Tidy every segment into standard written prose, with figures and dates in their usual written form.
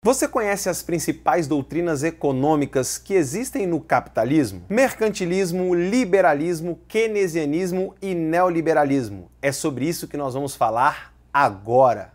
Você conhece as principais doutrinas econômicas que existem no capitalismo? Mercantilismo, liberalismo, keynesianismo e neoliberalismo. É sobre isso que nós vamos falar agora.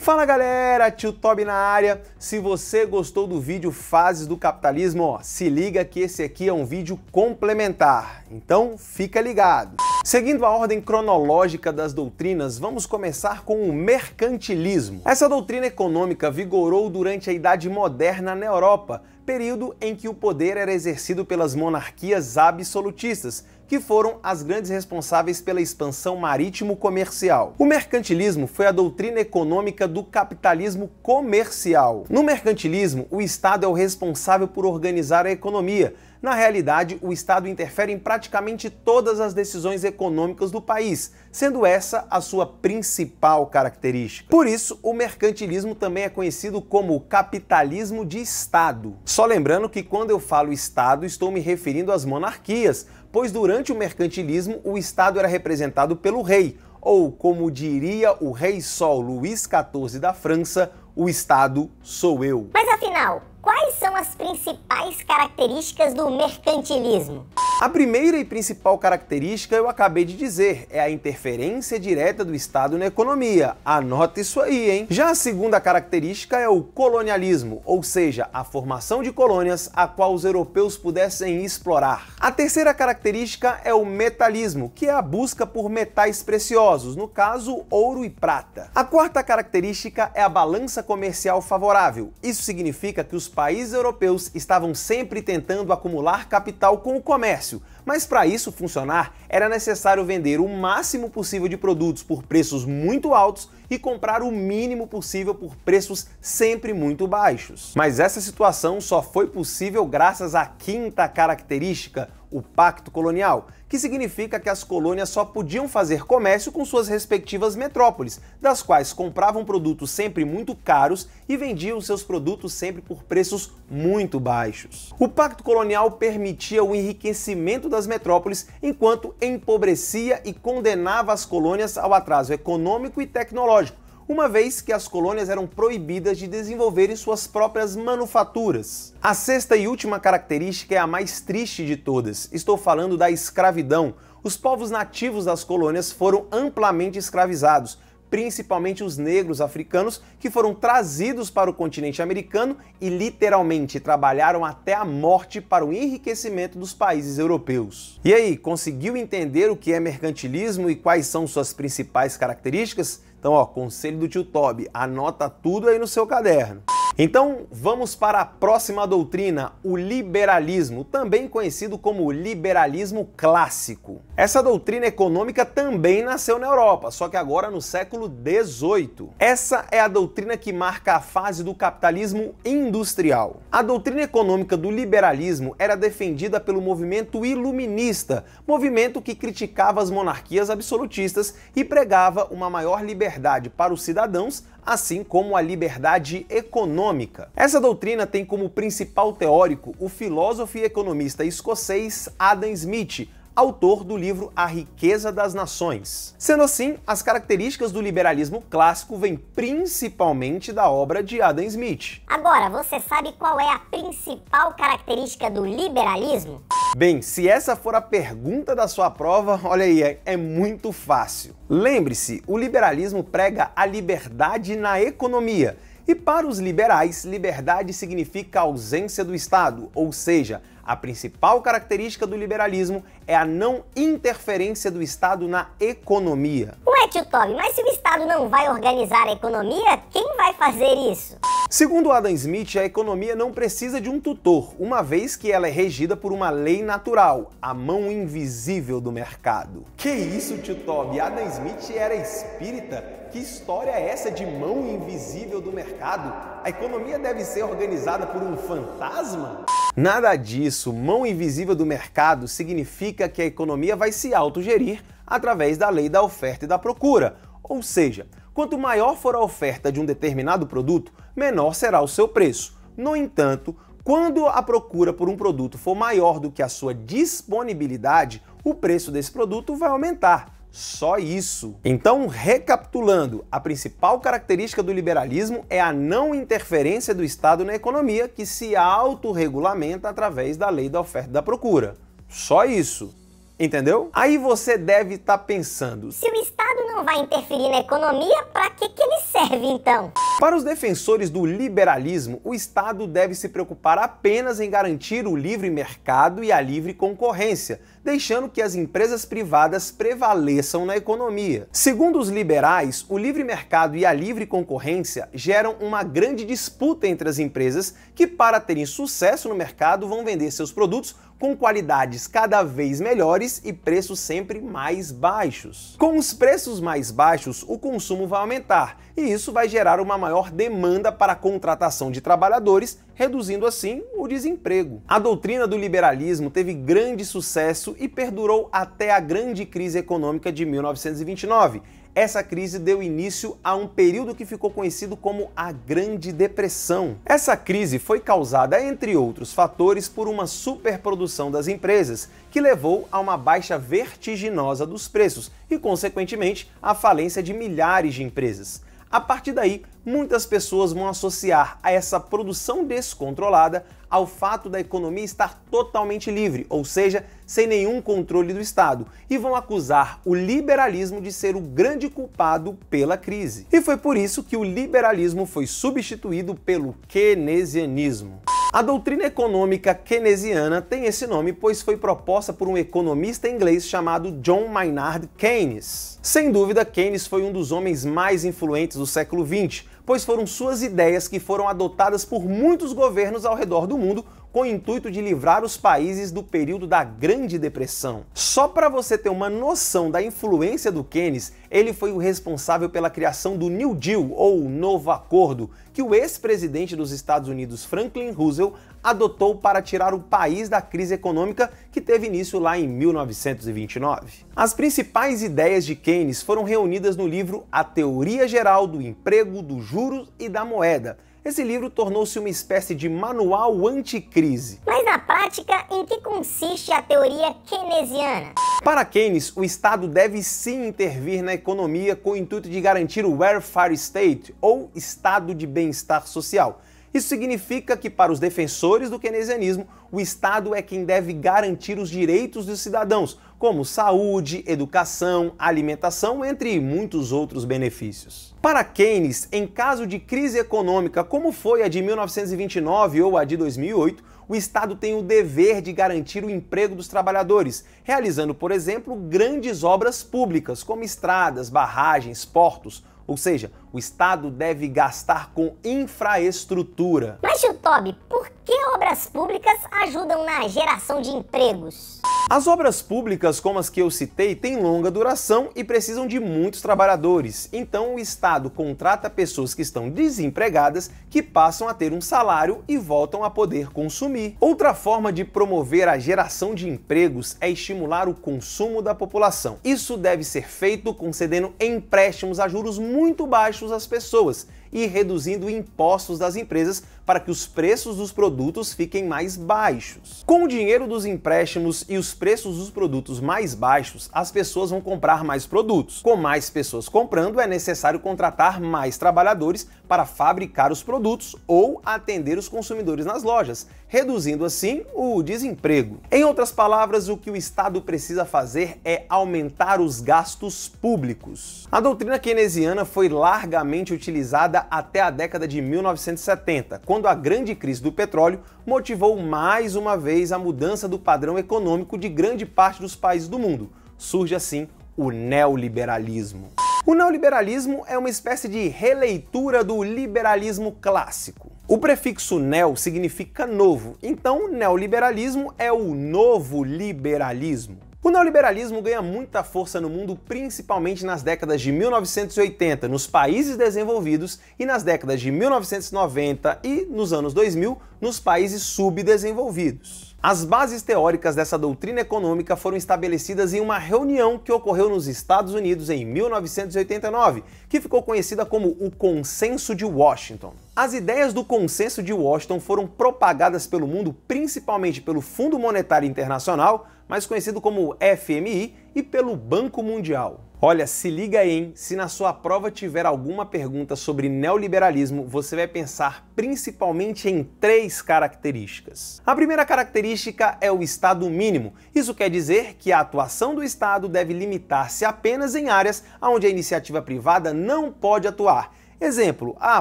Fala galera, Tio Toby na área. Se você gostou do vídeo Fases do Capitalismo, se liga que esse aqui é um vídeo complementar, então fica ligado. Seguindo a ordem cronológica das doutrinas, vamos começar com o mercantilismo. Essa doutrina econômica vigorou durante a Idade Moderna na Europa, período em que o poder era exercido pelas monarquias absolutistas, que foram as grandes responsáveis pela expansão marítimo-comercial. O mercantilismo foi a doutrina econômica do capitalismo comercial. No mercantilismo, o Estado é o responsável por organizar a economia. Na realidade, o Estado interfere em praticamente todas as decisões econômicas do país, sendo essa a sua principal característica. Por isso, o mercantilismo também é conhecido como capitalismo de Estado. Só lembrando que quando eu falo Estado, estou me referindo às monarquias, pois durante o mercantilismo o Estado era representado pelo rei, ou como diria o rei Sol Luís XIV da França, o Estado sou eu. Mas afinal, quais são as principais características do mercantilismo? A primeira e principal característica eu acabei de dizer, é a interferência direta do Estado na economia. Anota isso aí, hein? Já a segunda característica é o colonialismo, ou seja, a formação de colônias a qual os europeus pudessem explorar. A terceira característica é o metalismo, que é a busca por metais preciosos, no caso, ouro e prata. A quarta característica é a balança comercial favorável. Isso significa que os países europeus estavam sempre tentando acumular capital com o comércio, mas para isso funcionar, era necessário vender o máximo possível de produtos por preços muito altos e comprar o mínimo possível por preços sempre muito baixos. Mas essa situação só foi possível graças à quinta característica, o Pacto Colonial, que significa que as colônias só podiam fazer comércio com suas respectivas metrópoles, das quais compravam produtos sempre muito caros e vendiam seus produtos sempre por preços muito baixos. O Pacto Colonial permitia o enriquecimento das metrópoles, enquanto empobrecia e condenava as colônias ao atraso econômico e tecnológico, uma vez que as colônias eram proibidas de desenvolverem suas próprias manufaturas. A sexta e última característica é a mais triste de todas. Estou falando da escravidão. Os povos nativos das colônias foram amplamente escravizados, principalmente os negros africanos, que foram trazidos para o continente americano e literalmente trabalharam até a morte para o enriquecimento dos países europeus. E aí, conseguiu entender o que é mercantilismo e quais são suas principais características? Então, conselho do Tio Toby, anota tudo aí no seu caderno. Então, vamos para a próxima doutrina, o liberalismo, também conhecido como liberalismo clássico. Essa doutrina econômica também nasceu na Europa, só que agora no século XVIII. Essa é a doutrina que marca a fase do capitalismo industrial. A doutrina econômica do liberalismo era defendida pelo movimento iluminista, movimento que criticava as monarquias absolutistas e pregava uma maior liberdade para os cidadãos, assim como a liberdade econômica. Essa doutrina tem como principal teórico o filósofo e economista escocês Adam Smith, autor do livro A Riqueza das Nações. Sendo assim, as características do liberalismo clássico vêm principalmente da obra de Adam Smith. Agora, você sabe qual é a principal característica do liberalismo? Bem, se essa for a pergunta da sua prova, olha aí, é muito fácil. Lembre-se, o liberalismo prega a liberdade na economia. E para os liberais, liberdade significa ausência do Estado, ou seja, a principal característica do liberalismo é a não interferência do Estado na economia. Ué, Tio Toby, mas se o Estado não vai organizar a economia, quem vai fazer isso? Segundo Adam Smith, a economia não precisa de um tutor, uma vez que ela é regida por uma lei natural, a mão invisível do mercado. Que isso, Tio Toby? Adam Smith era espírita? Que história é essa de mão invisível do mercado? A economia deve ser organizada por um fantasma? Nada disso. Mão invisível do mercado significa que a economia vai se autogerir através da lei da oferta e da procura. Ou seja, quanto maior for a oferta de um determinado produto, menor será o seu preço. No entanto, quando a procura por um produto for maior do que a sua disponibilidade, o preço desse produto vai aumentar. Só isso. Então, recapitulando, a principal característica do liberalismo é a não interferência do Estado na economia, que se autorregulamenta através da lei da oferta e da procura. Só isso. Entendeu? Aí você deve estar pensando: se o Estado não vai interferir na economia, para que ele serve então? Para os defensores do liberalismo, o Estado deve se preocupar apenas em garantir o livre mercado e a livre concorrência, deixando que as empresas privadas prevaleçam na economia. Segundo os liberais, o livre mercado e a livre concorrência geram uma grande disputa entre as empresas que, para terem sucesso no mercado, vão vender seus produtos com qualidades cada vez melhores e preços sempre mais baixos. Com os preços mais baixos, o consumo vai aumentar, e isso vai gerar uma maior demanda para a contratação de trabalhadores, reduzindo assim o desemprego. A doutrina do liberalismo teve grande sucesso e perdurou até a grande crise econômica de 1929. Essa crise deu início a um período que ficou conhecido como a Grande Depressão. Essa crise foi causada, entre outros fatores, por uma superprodução das empresas, que levou a uma baixa vertiginosa dos preços e, consequentemente, à falência de milhares de empresas. A partir daí, muitas pessoas vão associar a essa produção descontrolada ao fato da economia estar totalmente livre, ou seja, sem nenhum controle do Estado, e vão acusar o liberalismo de ser o grande culpado pela crise. E foi por isso que o liberalismo foi substituído pelo keynesianismo. A doutrina econômica keynesiana tem esse nome pois foi proposta por um economista inglês chamado John Maynard Keynes. Sem dúvida, Keynes foi um dos homens mais influentes do século XX, pois foram suas ideias que foram adotadas por muitos governos ao redor do mundo com o intuito de livrar os países do período da Grande Depressão. Só para você ter uma noção da influência do Keynes, ele foi o responsável pela criação do New Deal, ou Novo Acordo, que o ex-presidente dos Estados Unidos, Franklin Roosevelt, adotou para tirar o país da crise econômica que teve início lá em 1929. As principais ideias de Keynes foram reunidas no livro A Teoria Geral do Emprego, dos Juros e da Moeda. Esse livro tornou-se uma espécie de manual anticrise. Mas na prática, em que consiste a teoria keynesiana? Para Keynes, o Estado deve sim intervir na economia com o intuito de garantir o welfare state, ou estado de bem-estar social. Isso significa que, para os defensores do keynesianismo, o Estado é quem deve garantir os direitos dos cidadãos, como saúde, educação, alimentação, entre muitos outros benefícios. Para Keynes, em caso de crise econômica como foi a de 1929 ou a de 2008, o Estado tem o dever de garantir o emprego dos trabalhadores, realizando, por exemplo, grandes obras públicas, como estradas, barragens, portos. Ou seja, o Estado deve gastar com infraestrutura. Mas, tio Toby, por que obras públicas ajudam na geração de empregos? As obras públicas, como as que eu citei, têm longa duração e precisam de muitos trabalhadores. Então o Estado contrata pessoas que estão desempregadas, que passam a ter um salário e voltam a poder consumir. Outra forma de promover a geração de empregos é estimular o consumo da população. Isso deve ser feito concedendo empréstimos a juros muito baixos às pessoas e reduzindo impostos das empresas para que os preços dos produtos fiquem mais baixos. Com o dinheiro dos empréstimos e os preços dos produtos mais baixos, as pessoas vão comprar mais produtos. Com mais pessoas comprando, é necessário contratar mais trabalhadores para fabricar os produtos ou atender os consumidores nas lojas, reduzindo assim o desemprego. Em outras palavras, o que o Estado precisa fazer é aumentar os gastos públicos. A doutrina keynesiana foi largamente utilizada até a década de 1970, quando a grande crise do petróleo motivou mais uma vez a mudança do padrão econômico de grande parte dos países do mundo. Surge assim o neoliberalismo. O neoliberalismo é uma espécie de releitura do liberalismo clássico. O prefixo neo significa novo, então neoliberalismo é o novo liberalismo. O neoliberalismo ganha muita força no mundo, principalmente nas décadas de 1980 nos países desenvolvidos e nas décadas de 1990 e nos anos 2000 nos países subdesenvolvidos. As bases teóricas dessa doutrina econômica foram estabelecidas em uma reunião que ocorreu nos Estados Unidos em 1989, que ficou conhecida como o Consenso de Washington. As ideias do Consenso de Washington foram propagadas pelo mundo principalmente pelo Fundo Monetário Internacional, mais conhecido como FMI, e pelo Banco Mundial. Olha, se liga aí, hein? Se na sua prova tiver alguma pergunta sobre neoliberalismo, você vai pensar principalmente em 3 características. A primeira característica é o Estado mínimo. Isso quer dizer que a atuação do Estado deve limitar-se apenas em áreas onde a iniciativa privada não pode atuar. Exemplo, a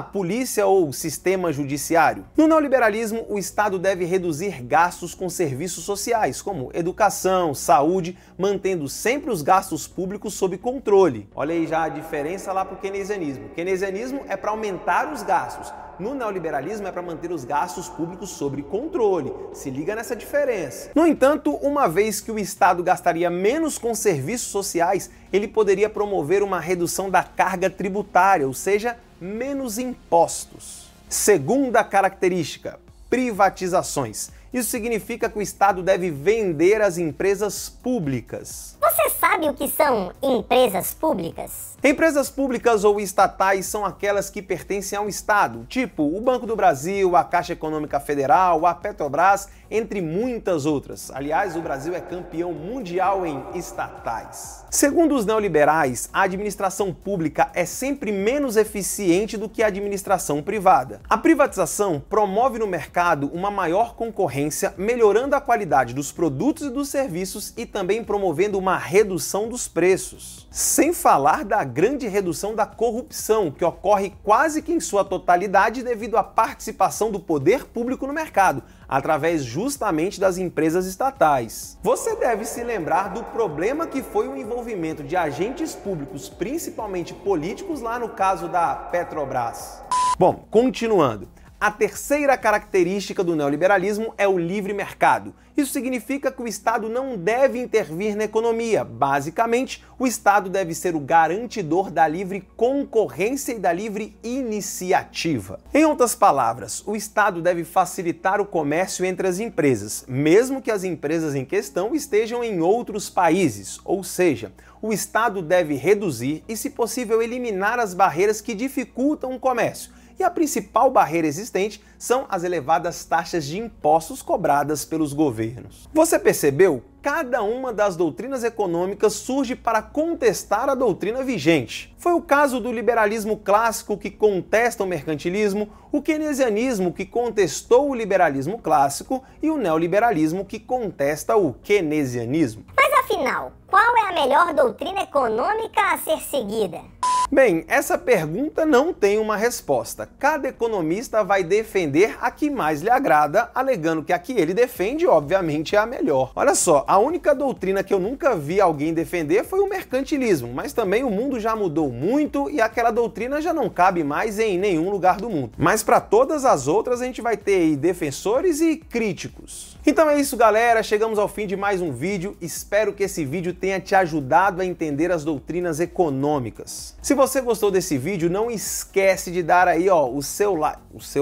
polícia ou o sistema judiciário. No neoliberalismo, o Estado deve reduzir gastos com serviços sociais, como educação, saúde, mantendo sempre os gastos públicos sob controle. Olha aí já a diferença lá para o keynesianismo. O keynesianismo é para aumentar os gastos. No neoliberalismo é para manter os gastos públicos sob controle. Se liga nessa diferença. No entanto, uma vez que o Estado gastaria menos com serviços sociais, ele poderia promover uma redução da carga tributária, ou seja, menos impostos. Segunda característica, privatizações. Isso significa que o Estado deve vender as empresas públicas. Você sabe o que são empresas públicas? Empresas públicas ou estatais são aquelas que pertencem ao Estado, tipo o Banco do Brasil, a Caixa Econômica Federal, a Petrobras, entre muitas outras. Aliás, o Brasil é campeão mundial em estatais. Segundo os neoliberais, a administração pública é sempre menos eficiente do que a administração privada. A privatização promove no mercado uma maior concorrência, melhorando a qualidade dos produtos e dos serviços e também promovendo uma redução dos preços. Sem falar da grande redução da corrupção, que ocorre quase que em sua totalidade devido à participação do poder público no mercado, através justamente das empresas estatais. Você deve se lembrar do problema que foi o envolvimento de agentes públicos, principalmente políticos, lá no caso da Petrobras. Bom, continuando. A terceira característica do neoliberalismo é o livre mercado. Isso significa que o Estado não deve intervir na economia. Basicamente, o Estado deve ser o garantidor da livre concorrência e da livre iniciativa. Em outras palavras, o Estado deve facilitar o comércio entre as empresas, mesmo que as empresas em questão estejam em outros países. Ou seja, o Estado deve reduzir e, se possível, eliminar as barreiras que dificultam o comércio. E a principal barreira existente são as elevadas taxas de impostos cobradas pelos governos. Você percebeu? Cada uma das doutrinas econômicas surge para contestar a doutrina vigente. Foi o caso do liberalismo clássico, que contesta o mercantilismo, o keynesianismo, que contestou o liberalismo clássico, e o neoliberalismo, que contesta o keynesianismo. Mas afinal, qual é a melhor doutrina econômica a ser seguida? Bem, essa pergunta não tem uma resposta. Cada economista vai defender a que mais lhe agrada, alegando que a que ele defende, obviamente, é a melhor. Olha só, a única doutrina que eu nunca vi alguém defender foi o mercantilismo, mas também o mundo já mudou muito e aquela doutrina já não cabe mais em nenhum lugar do mundo. Mas para todas as outras a gente vai ter aí defensores e críticos. Então é isso, galera, chegamos ao fim de mais um vídeo. Espero que esse vídeo tenha te ajudado a entender as doutrinas econômicas. Se você gostou desse vídeo, não esquece de dar aí o seu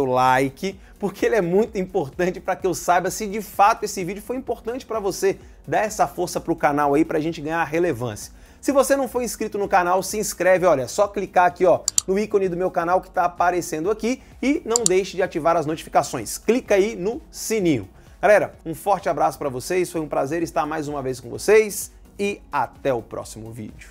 like, porque ele é muito importante para que eu saiba se de fato esse vídeo foi importante para você. Dá essa força para o canal aí para a gente ganhar relevância. Se você não for inscrito no canal, se inscreve, olha, é só clicar aqui no ícone do meu canal que está aparecendo aqui e não deixe de ativar as notificações. Clica aí no sininho. Galera, um forte abraço para vocês, foi um prazer estar mais uma vez com vocês e até o próximo vídeo.